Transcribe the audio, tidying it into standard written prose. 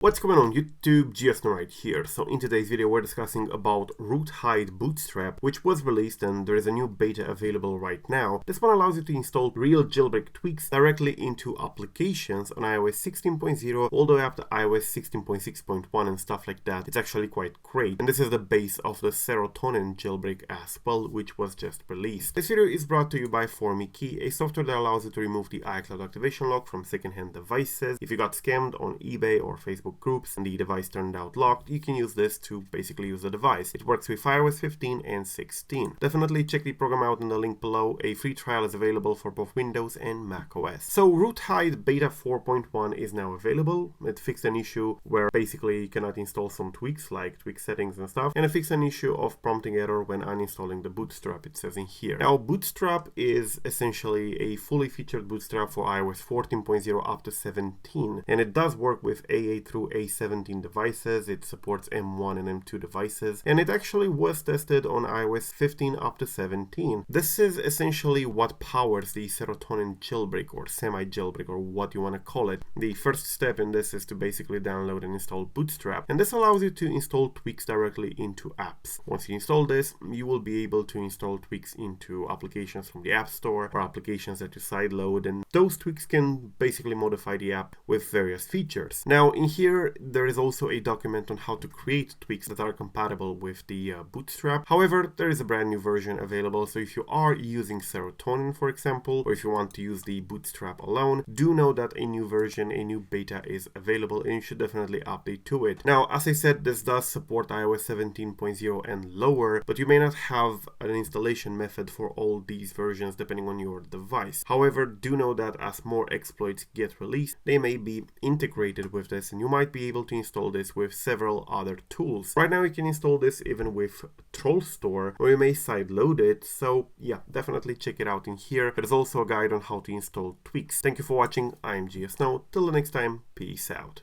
What's going on YouTube, GSNO right here. So in today's video we're discussing about RootHide Bootstrap, which was released and there is a new beta available right now. This one allows you to install real jailbreak tweaks directly into applications on iOS 16.0 all the way up to iOS 16.6.1 and stuff like that. It's actually quite great. And this is the base of the Serotonin jailbreak as well, which was just released. This video is brought to you by ForMeKey, a software that allows you to remove the iCloud activation lock from secondhand devices. If you got scammed on eBay or Facebook groups and the device turned out locked, you can use this to basically use the device. It works with iOS 15 and 16. Definitely check the program out in the link below. A free trial is available for both Windows and macOS. So RootHide Beta 4.1 is now available. It fixed an issue where basically you cannot install some tweaks like tweak settings and stuff, and it fixed an issue of prompting error when uninstalling the Bootstrap, it says in here. Now Bootstrap is essentially a fully featured Bootstrap for iOS 14.0 up to 17, and it does work with A8 through A17 devices. It supports M1 and M2 devices, and it actually was tested on iOS 15 up to 17. This is essentially what powers the Serotonin jailbreak or semi-Jailbreak or what you want to call it. The first step in this is to basically download and install Bootstrap, and this allows you to install tweaks directly into apps. Once you install this, you will be able to install tweaks into applications from the App Store or applications that you sideload, and those tweaks can basically modify the app with various features. Now in here there is also a document on how to create tweaks that are compatible with the Bootstrap. However, there is a brand new version available, so if you are using Serotonin, for example, or if you want to use the Bootstrap alone, do know that a new version, a new beta is available, and you should definitely update to it. Now, as I said, this does support iOS 17.0 and lower, but you may not have an installation method for all these versions depending on your device. However, do know that as more exploits get released, they may be integrated with this, and you might be able to install this with several other tools. Right now you can install this even with TrollStore, or you may sideload it, so yeah, definitely check it out in here. There's also a guide on how to install tweaks. Thank you for watching, I'm GSNO, till the next time, peace out.